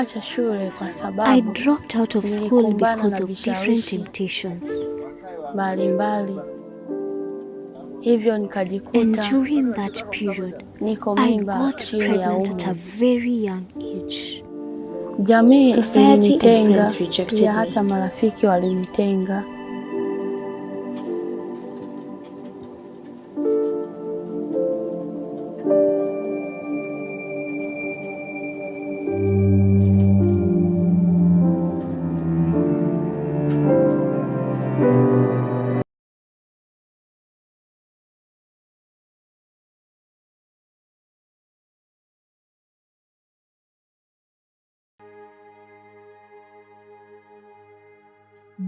Niliacha shule kwa I sababu dropped out of school nilikumbana because na of different vishawishi temptations. mbalimbali, hivyo And nikajikuta during that period, niko I mimba got chini ya pregnant at a umri. very young age. Jamii Society and ilinitenga, friends rejected pia me. hata marafiki walinitenga.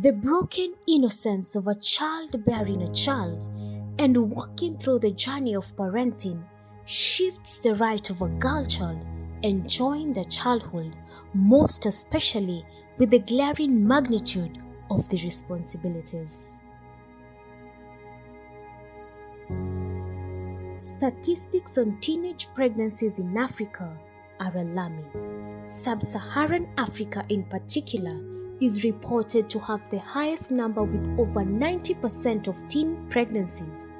The broken innocence of a child bearing a child and walking through the journey of parenting shifts the right of a girl child enjoying their childhood, most especially with the glaring magnitude of the responsibilities. Statistics on teenage pregnancies in Africa are alarming. Sub-Saharan Africa in particular is reported to have the highest number with over 90% of teen pregnancies.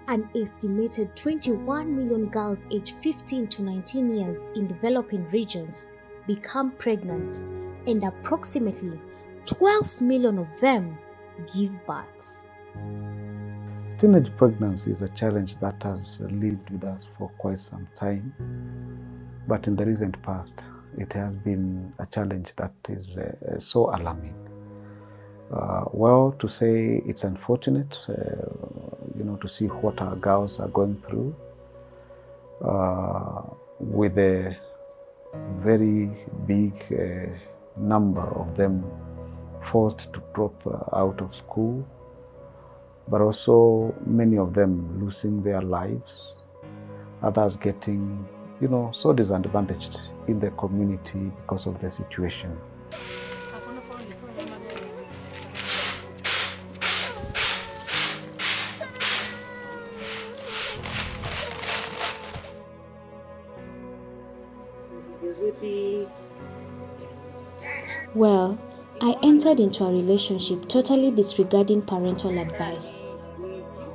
An estimated 21 million girls aged 15 to 19 years in developing regions become pregnant, and approximately 12 million of them give birth. Teenage pregnancy is a challenge that has lived with us for quite some time, but in the recent past, it has been a challenge that is so alarming. Well, to say it's unfortunate, to see what our girls are going through, with a very big number of them forced to drop out of school, but also many of them losing their lives, others getting so disadvantaged in the community because of the situation. Well, I entered into a relationship totally disregarding parental advice,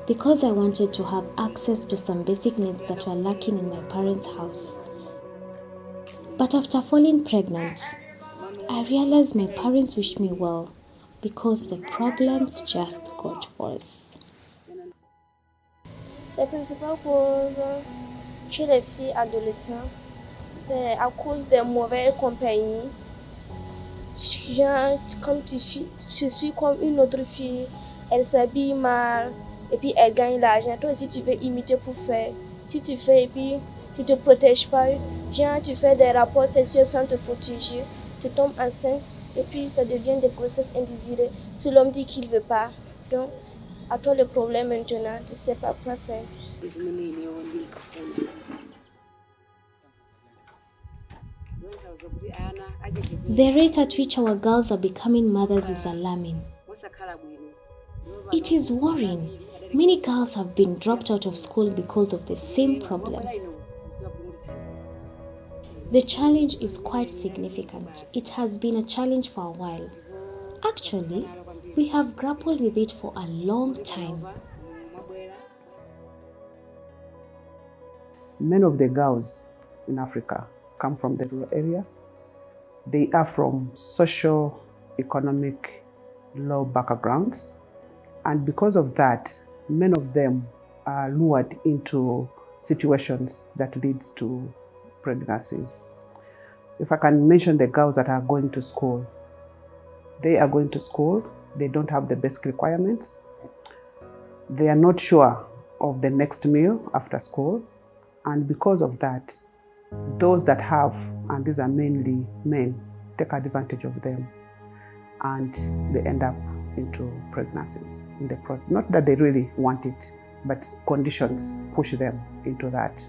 because I wanted to have access to some basic needs that were lacking in my parents' house. But after falling pregnant, I realized my parents wished me well because the problems just got worse. La principale cause chez les filles adolescentes, c'est à cause des mauvaises compagnies. Genre, comme je suis comme une autre fille, elle s'habille mal et puis elle gagne l'argent. Toi aussi, tu veux imiter pour faire. Si tu fais et puis tu te protèges pas, genre tu fais des rapports sexuels sans te protéger, tu tombes enceinte et puis ça devient des grossesses indésirées. Si l'homme dit qu'il veut pas, donc à toi le problème maintenant, tu sais pas quoi faire. The rate at which our girls are becoming mothers is alarming. It is worrying. Many girls have been dropped out of school because of the same problem. The challenge is quite significant. It has been a challenge for a while. Actually, we have grappled with it for a long time. Many of the girls in Africa come from the rural area. They are from socio-economic low backgrounds. And because of that, many of them are lured into situations that lead to pregnancies. If I can mention the girls that are going to school, they are going to school, they don't have the basic requirements. They are not sure of the next meal after school. And because of that, those that have, and these are mainly men, take advantage of them and they end up into pregnancies in the process. Not that they really want it, but conditions push them into that.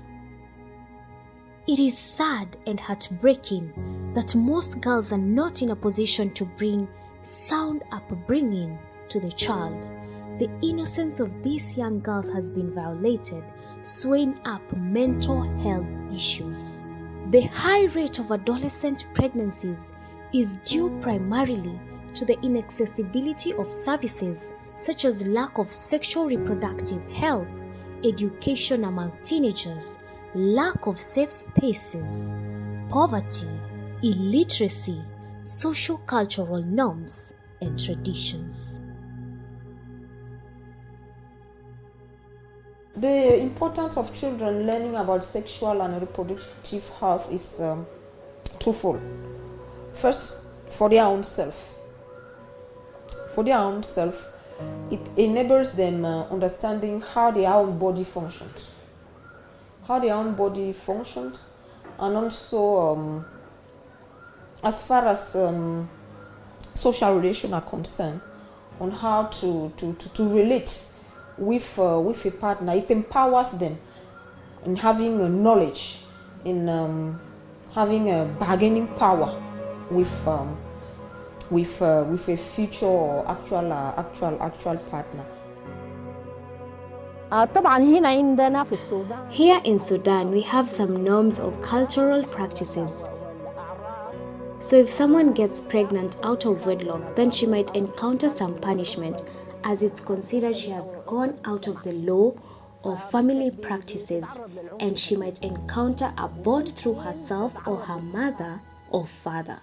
It is sad and heartbreaking that most girls are not in a position to bring sound upbringing to the child. The innocence of these young girls has been violated, swaying up mental health issues. The high rate of adolescent pregnancies is due primarily to the inaccessibility of services such as lack of sexual reproductive health, education among teenagers, lack of safe spaces, poverty, illiteracy, socio-cultural norms, and traditions. The importance of children learning about sexual and reproductive health is twofold. First, for their own self. For their own self, it enables them understanding how their own body functions. How their own body functions, and also as far as social relations are concerned, on how to relate with a partner. It empowers them in having a knowledge, in having a bargaining power with a future or actual partner. Here in Sudan, we have some norms or cultural practices. So if someone gets pregnant out of wedlock, then she might encounter some punishment, as it's considered she has gone out of the law or family practices, and she might encounter abort through herself or her mother or father.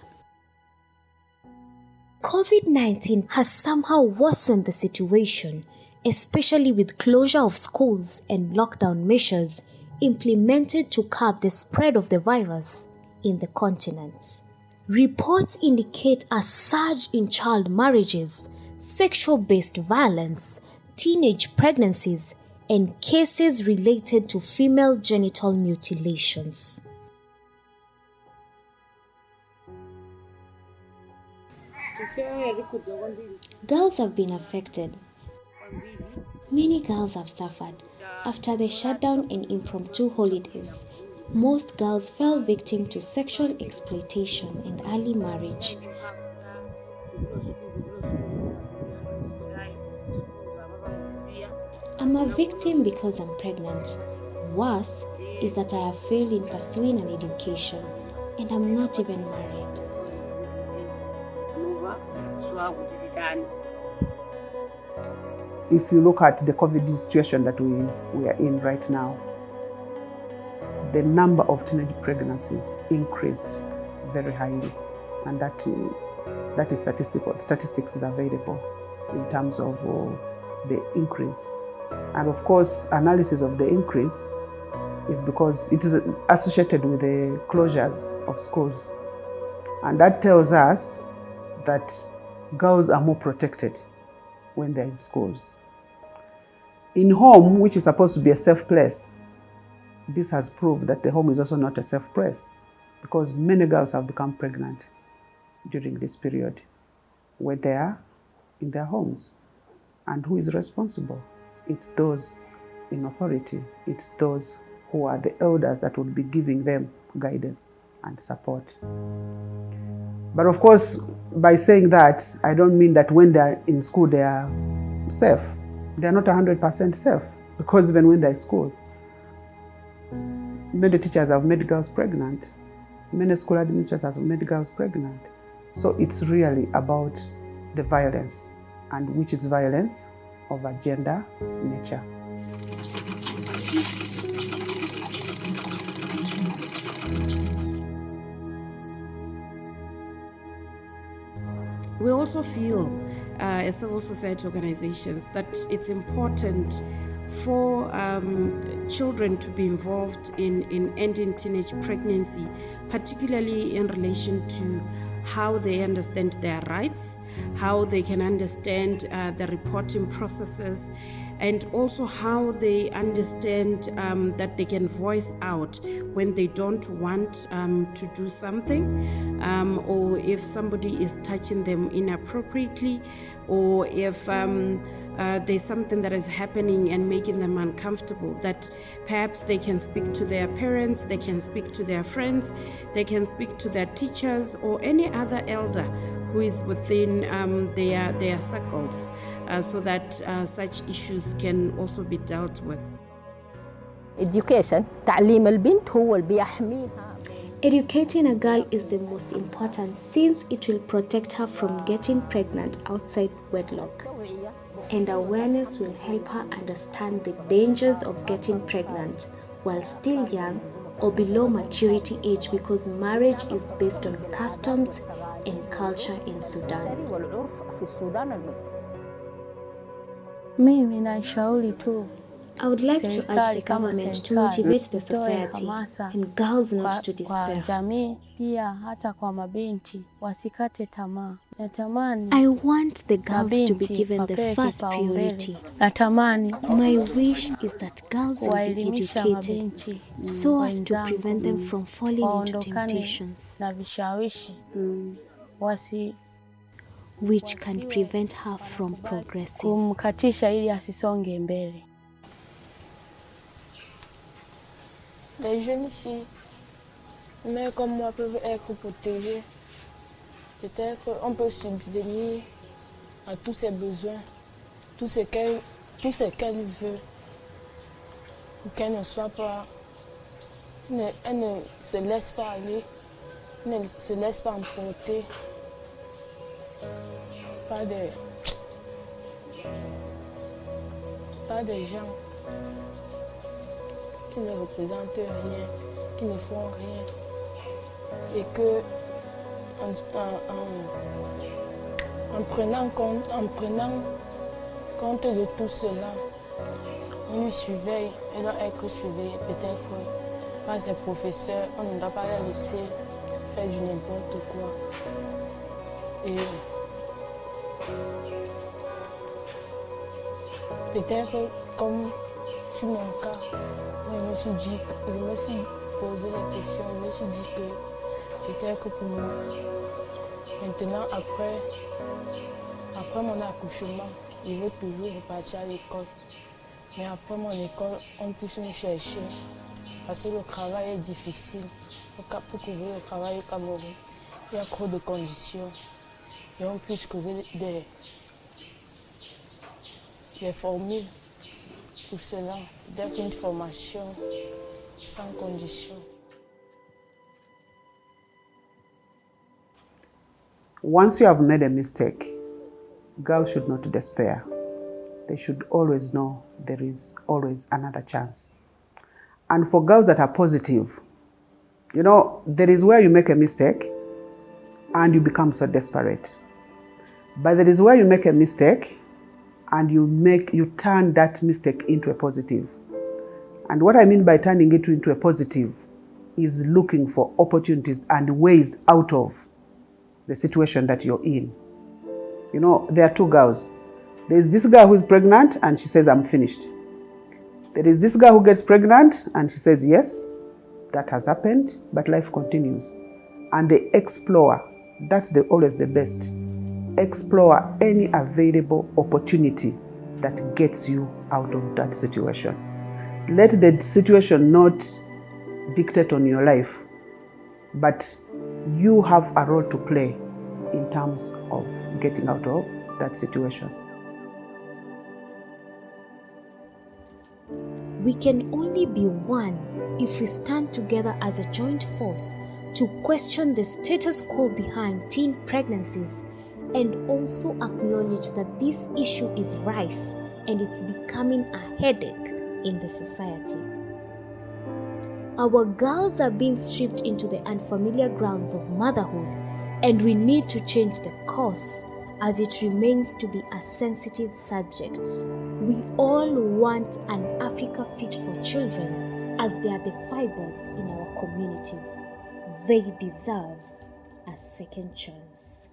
COVID-19 has somehow worsened the situation, especially with closure of schools and lockdown measures implemented to curb the spread of the virus in the continent. Reports indicate a surge in child marriages, sexual-based violence, teenage pregnancies, and cases related to female genital mutilations. Girls have been affected. Many girls have suffered. After the shutdown and impromptu holidays, most girls fell victim to sexual exploitation and early marriage. I'm a victim because I'm pregnant. Worse is that I have failed in pursuing an education, and I'm not even married. If you look at the COVID situation that we are in right now, the number of teenage pregnancies increased very highly, and that is statistics is available in terms of the increase. And of course, analysis of the increase is because it is associated with the closures of schools, and that tells us that girls are more protected when they're in schools. In home, which is supposed to be a safe place, this has proved that the home is also not a safe place, because many girls have become pregnant during this period where they are in their homes. And who is responsible? It's those in authority. It's those who are the elders that will be giving them guidance and support. But of course, by saying that, I don't mean that when they're in school they are safe. They're not 100% safe, because even when they're in school, many teachers have made girls pregnant. Many school administrators have made girls pregnant. So it's really about the violence, and which is violence of a gender nature. We also feel, as civil society organizations, that it's important for children to be involved in ending teenage pregnancy, particularly in relation to how they understand their rights, how they can understand the reporting processes, and also how they understand that they can voice out when they don't want to do something, or if somebody is touching them inappropriately, or if there's something that is happening and making them uncomfortable, that perhaps they can speak to their parents, they can speak to their friends, they can speak to their teachers or any other elder who is within their circles, so that such issues can also be dealt with. Education, تعليم البنت هو اللي بيحميها. Educating a girl is the most important since it will protect her from getting pregnant outside wedlock. And awareness will help her understand the dangers of getting pregnant while still young or below maturity age, because marriage is based on customs and culture in Sudan. Mimi naishauri tu I would like to urge the serikali kama government to serikali motivate the itoe society hamasa and girls not kwa to despair. jamii pia hata kwa mabinti wasikate tamaa. Natamani I want the girls to be mabinti given the wapewe first kipaumbele. priority. Natamani My wish is that girls will be kuwaelimisha educated mabinti so as to wenzangu prevent them from falling into waondokane temptations na vishawishi which can prevent her from progressing. kumkatisha ili asisonge mbele. Les jeunes filles, mais comme moi, peuvent être protégées. Peut-être qu'on peut subvenir à tous ses besoins, tout ce qu'elle veut, pour qu'elle ne soit pas, elle ne se laisse pas aller, elle ne se laisse pas emporter par des gens qui ne représentent rien, qui ne font rien, et que en prenant compte de tout cela, on lui surveille, elle doit être surveillée peut-être par ses professeurs, on ne doit pas la laisser faire du n'importe quoi. Et peut-être comme sur mon cas, je me suis posé la question, je me suis dit que peut-être pour moi, maintenant après mon accouchement, je veux toujours repartir à l'école. Mais après mon école, on puisse me chercher parce que le travail est difficile. Pour couvrir le travail au Cameroun, il y a trop de conditions. Et on puisse trouver des formules pour cela, d'être une formation sans condition. Once you have made a mistake, girls should not despair. They should always know there is always another chance. And for girls that are positive, you know, there is where you make a mistake and you become so desperate. But there is where you make a mistake and you turn that mistake into a positive. And what I mean by turning it into a positive is looking for opportunities and ways out of the situation that you're in. You know, there are two girls. There's this girl who is pregnant and she says, I'm finished. There is this girl who gets pregnant and she says, yes, that has happened, but life continues. And they explore. That's always the best. Explore any available opportunity that gets you out of that situation. Let the situation not dictate on your life, but you have a role to play in terms of getting out of that situation. We can only be one if we stand together as a joint force to question the status quo behind teen pregnancies and also acknowledge that this issue is rife and it's becoming a headache in the society. Our girls are being stripped into the unfamiliar grounds of motherhood, and we need to change the course as it remains to be a sensitive subject. We all want an Africa fit for children, as they are the fibers in our communities. They deserve a second chance.